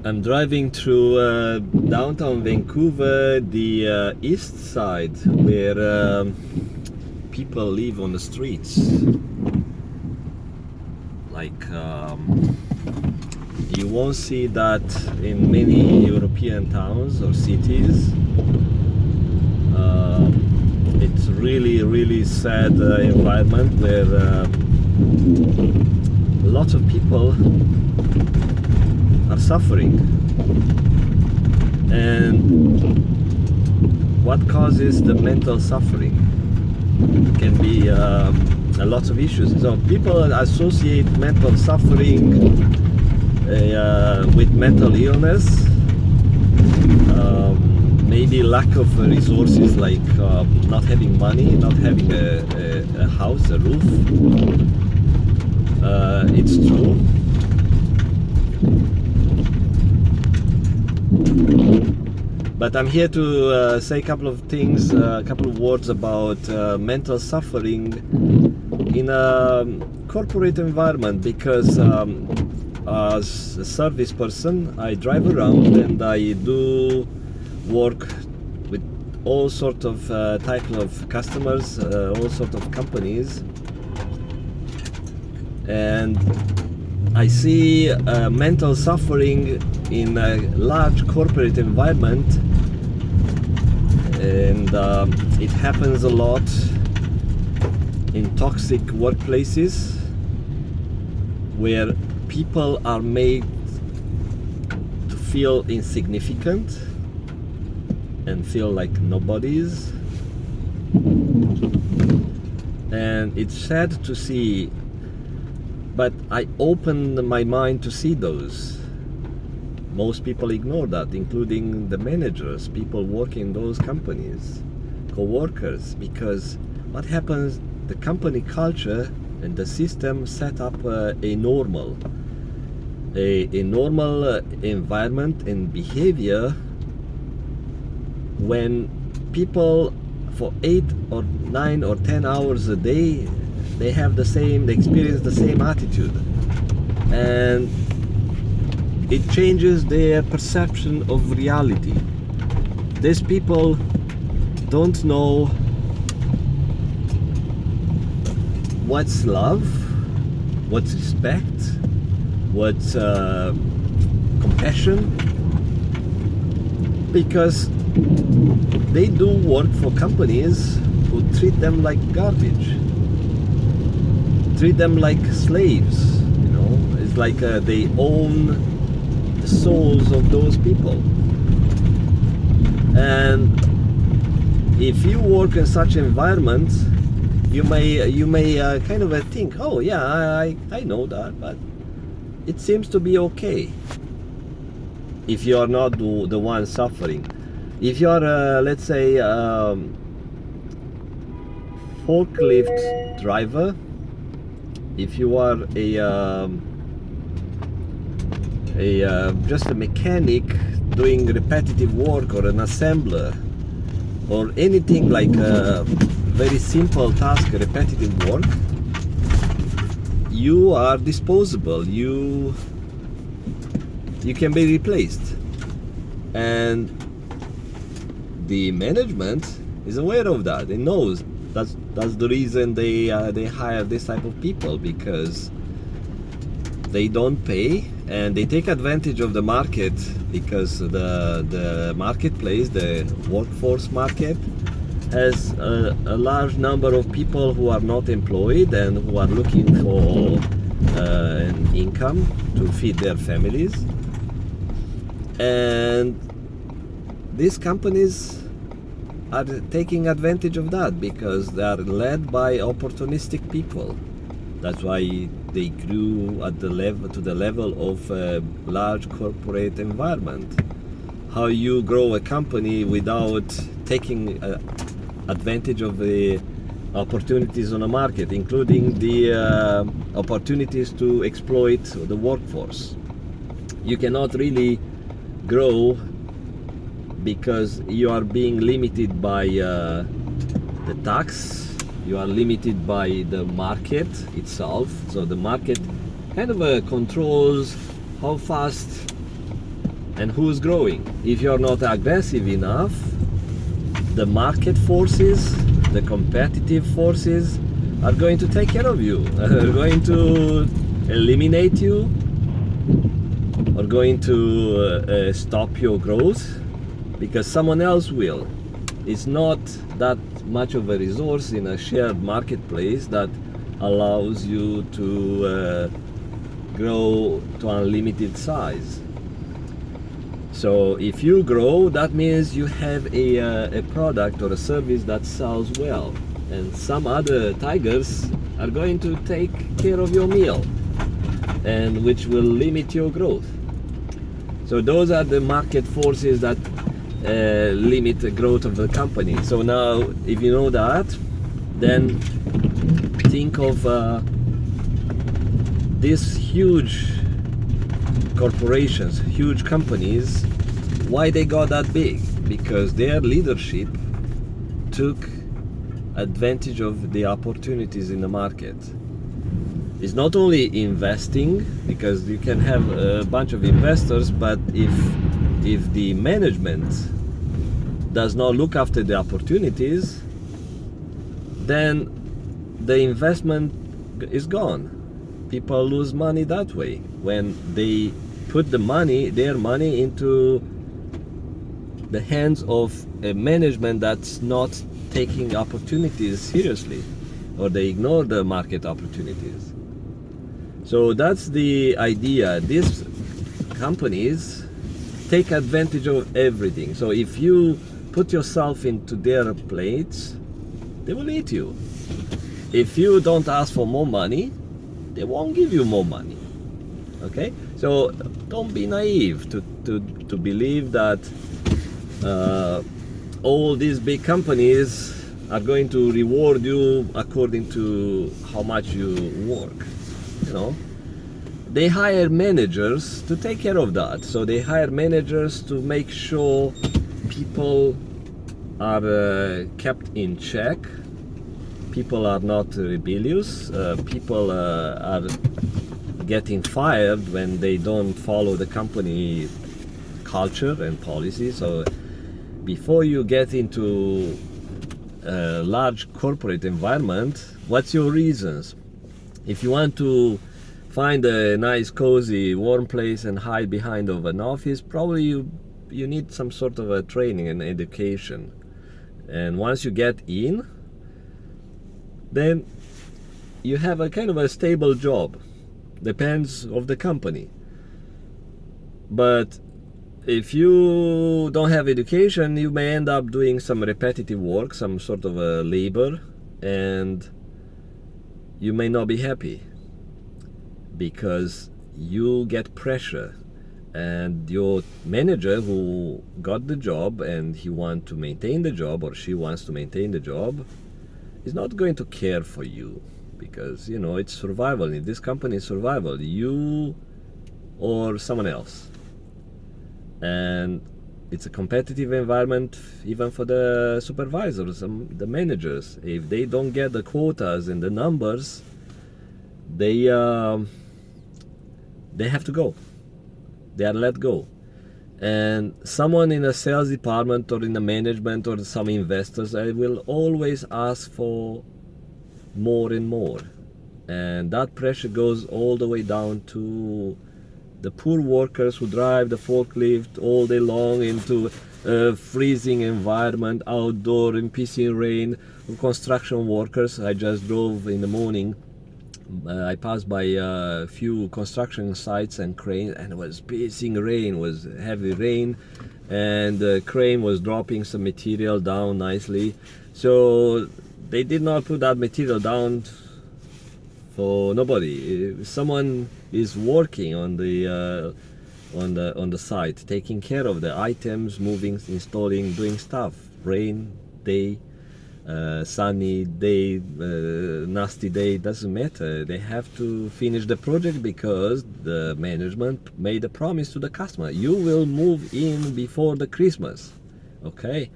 I'm driving through downtown Vancouver, the east side, where people live on the streets. Like you won't see that in many European towns or cities. It's really sad environment where lots of people are suffering. And what causes the mental suffering? It can be a lot of issues. So people associate mental suffering with mental illness, maybe lack of resources, like not having money, not having a house, a roof. It's true. But I'm here to say a couple of things, a couple of words about mental suffering in a corporate environment, because as a service person, I drive around and I do work with all sorts of types of customers, all sorts of companies, and I see mental suffering in a large corporate environment, and it happens a lot in toxic workplaces where people are made to feel insignificant and feel like nobodies. And it's sad to see, but I opened my mind to see those. Most people ignore that, including the managers, people working in those companies, co-workers, because what happens, the company culture and the system set up a normal environment and behavior when people for 8 or 9 or 10 hours a day, they experience the same attitude, and it changes their perception of reality. These people don't know what's love, what's respect, what's compassion, because they do work for companies who treat them like garbage, treat them like slaves. It's like they own the souls of those people. And if you work in such environment, you may kind of think, oh yeah, I know that, but it seems to be okay if you are not the one suffering. If you are let's say forklift driver, if you are just a mechanic doing repetitive work, or an assembler, or anything like very simple task, repetitive work, you are disposable. You can be replaced, and the management is aware of that. It knows that's the reason they hire this type of people, because they don't pay and they take advantage of the market, because the marketplace, the workforce market, has a large number of people who are not employed and who are looking for an income to feed their families. And these companies are taking advantage of that because they are led by opportunistic people. That's why they grew to the level of a large corporate environment. How you grow a company without taking advantage of the opportunities on the market, including the opportunities to exploit the workforce. You cannot really grow because you are being limited by the tax. You are limited by the market itself. So the market kind of controls how fast And who's growing? If you're not aggressive enough, the market forces, the competitive forces are going to take care of you, are going to eliminate you, are going to stop your growth, because someone else will. It's not that much of a resource in a shared marketplace that allows you to grow to unlimited size. So if you grow, that means you have a product or a service that sells well, and some other tigers are going to take care of your meal, and which will limit your growth. So those are the market forces that limit the growth of the company. So now, if you know that, then think of these huge corporations, huge companies, why they got that big? Because their leadership took advantage of the opportunities in the market. It's not only investing, because you can have a bunch of investors, but if the management does not look after the opportunities, then the investment is gone. People lose money that way when they put their money into the hands of a management that's not taking opportunities seriously, or they ignore the market opportunities. So that's the idea. These companies take advantage of everything. So if you put yourself into their plates, they will eat you. If you don't ask for more money, they won't give you more money. Okay? So don't be naive to believe that all these big companies are going to reward you according to how much you work. You know, they hire managers to take care of that. So they hire managers to make sure people are kept in check. People are not rebellious. People are getting fired when they don't follow the company culture and policy. So before you get into a large corporate environment, what's your reasons? If you want to find a nice, cozy, warm place and hide behind of an office, probably you need some sort of a training and education. And once you get in, then you have a kind of a stable job. Depends of the company. But if you don't have education, you may end up doing some repetitive work, some sort of a labor, and you may not be happy because you get pressure, and your manager who got the job and he wants to maintain the job, or she wants to maintain the job, is not going to care for you, because you know it's survival. In this company, it's survival, you or someone else. And it's a competitive environment even for the supervisors, the managers. If they don't get the quotas and the numbers, they have to go. They are let go. And someone in a sales department or in the management or some investors, I will always ask for more and more. And that pressure goes all the way down to the poor workers who drive the forklift all day long into a freezing environment, outdoor in pissing rain, construction workers. I just drove in the morning. I passed by a few construction sites and cranes, and it was pissing rain, was heavy rain, and the crane was dropping some material down nicely. So they did not put that material down for nobody. If someone is working on the site, taking care of the items, moving, installing, doing stuff. Rain day, sunny day, nasty day, doesn't matter. They have to finish the project because the management made a promise to the customer. You will move in before the Christmas, okay?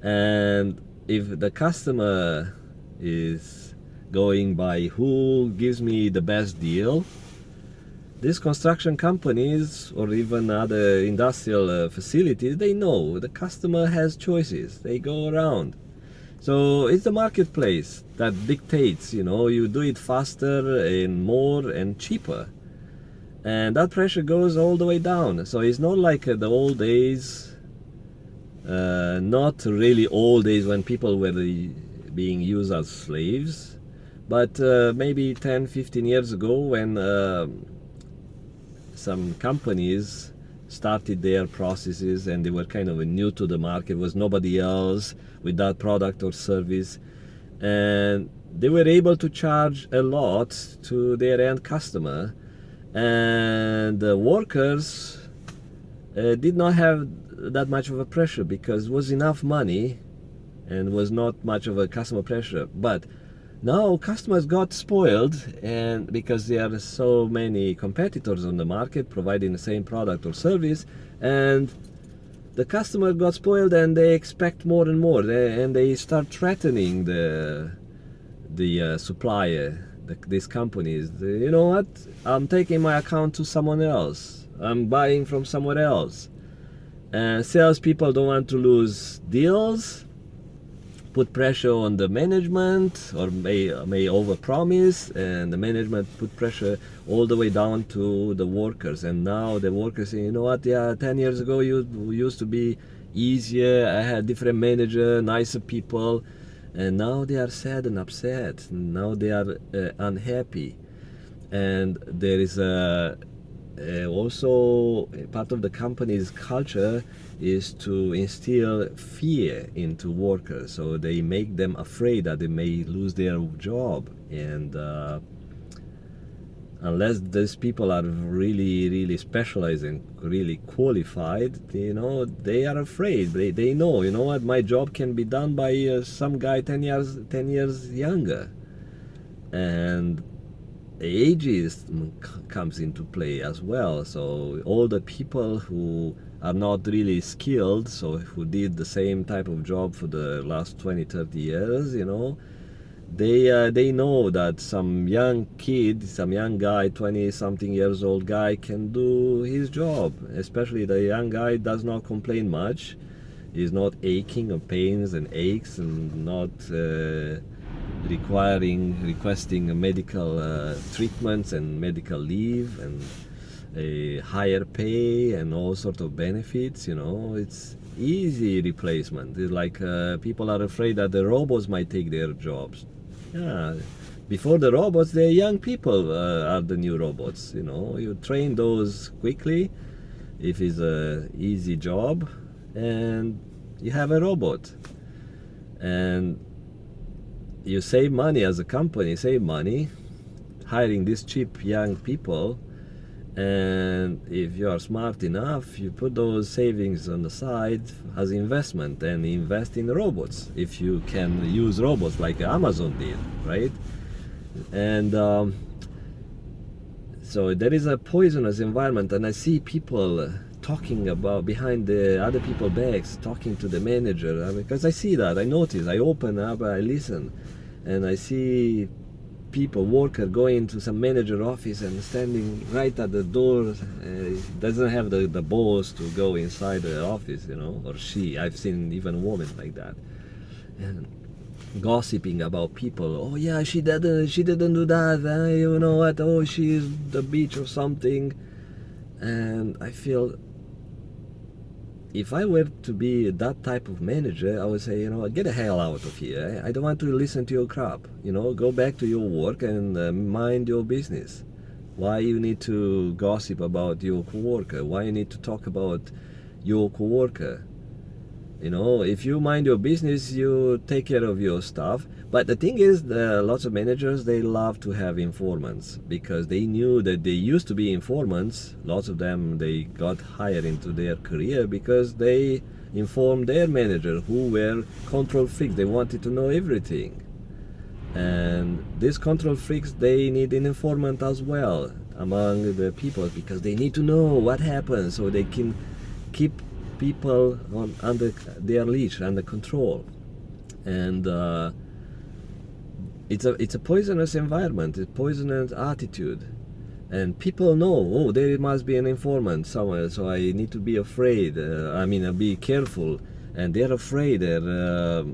And if the customer is going by who gives me the best deal, these construction companies or even other industrial facilities, they know the customer has choices. They go around. So it's the marketplace that dictates, you do it faster and more and cheaper. And that pressure goes all the way down. So it's not like the old days, not really old days when people were being used as slaves, but maybe 10, 15 years ago when some companies started their processes and they were kind of new to the market, was nobody else with that product or service, and they were able to charge a lot to their end customer, and the workers did not have that much of a pressure because it was enough money and was not much of a customer pressure. But now customers got spoiled, and because there are so many competitors on the market providing the same product or service, and the customer got spoiled and they expect more and more, and they start threatening the supplier, these companies. You know what? I'm taking my account to someone else. I'm buying from somewhere else. And salespeople don't want to lose deals, put pressure on the management, or may overpromise, and the management put pressure all the way down to the workers. And now the workers say, you know what, yeah, 10 years ago you used to be easier, I had different manager, nicer people, and now they are sad and upset. Now they are unhappy. And there is also part of the company's culture is to instill fear into workers, so they make them afraid that they may lose their job. And unless these people are really, really specialized and really qualified, they are afraid. They know, you know what, my job can be done by some guy 10 years younger. And ageism comes into play as well. So all the people who are not really skilled, so who did the same type of job for the last 20-30 years, they know that some young kid, some young guy, 20-something years old guy can do his job. Especially the young guy does not complain much. He's not aching of pains and aches, and not requesting medical treatments and medical leave and a higher pay and all sorts of benefits. It's easy replacement. It's like people are afraid that the robots might take their jobs. Yeah, before the robots, the young people are the new robots. You train those quickly if it's a easy job, and you have a robot. And you save money as a company, hiring these cheap young people. And if you are smart enough, you put those savings on the side as investment and invest in robots, if you can use robots like Amazon did, right? And so there is a poisonous environment, and I see people talking about behind the other people's backs, talking to the manager, because I see that, I notice, I open up, I listen, and I see worker going into some manager office and standing right at the door. Doesn't have the balls to go inside the office, or she. I've seen even a woman like that, and gossiping about people. Oh yeah, she didn't do that. You know what? Oh, she's the bitch or something. And I feel, if I were to be that type of manager, I would say, get the hell out of here. I don't want to listen to your crap. Go back to your work and mind your business. Why you need to gossip about your coworker? Why you need to talk about your coworker? If you mind your business, you take care of your stuff. But the thing is, lots of managers, they love to have informants, because they knew that they used to be informants. Lots of them, they got hired into their career because they informed their manager, who were control freaks. They wanted to know everything. And these control freaks, they need an informant as well among the people, because they need to know what happens so they can keep people under their leash, under control. And it's a poisonous environment, a poisonous attitude. And people know, oh, there must be an informant somewhere, so I need to be afraid. Be careful. And they're afraid. They're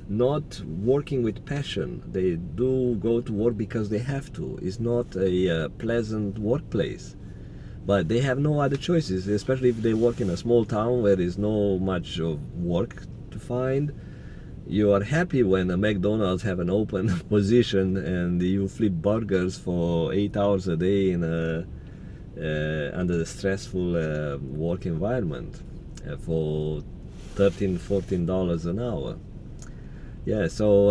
not working with passion. They do go to work because they have to. It's not a pleasant workplace. But they have no other choices, especially if they work in a small town where there's no much of work to find. You are happy when a McDonald's have an open position and you flip burgers for 8 hours a day in under the stressful work environment for $13-14 an hour. Yeah, so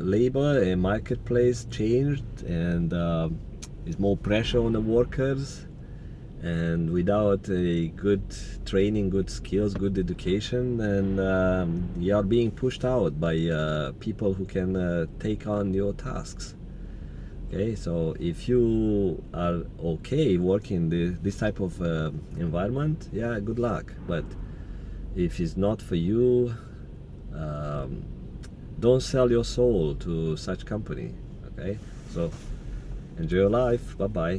labor and marketplace changed, and there's more pressure on the workers. And without a good training, good skills, good education, and you are being pushed out by people who can take on your tasks. Okay, so if you are okay working this type of environment, yeah, good luck. But if it's not for you, don't sell your soul to such company. Okay, so enjoy your life. Bye bye.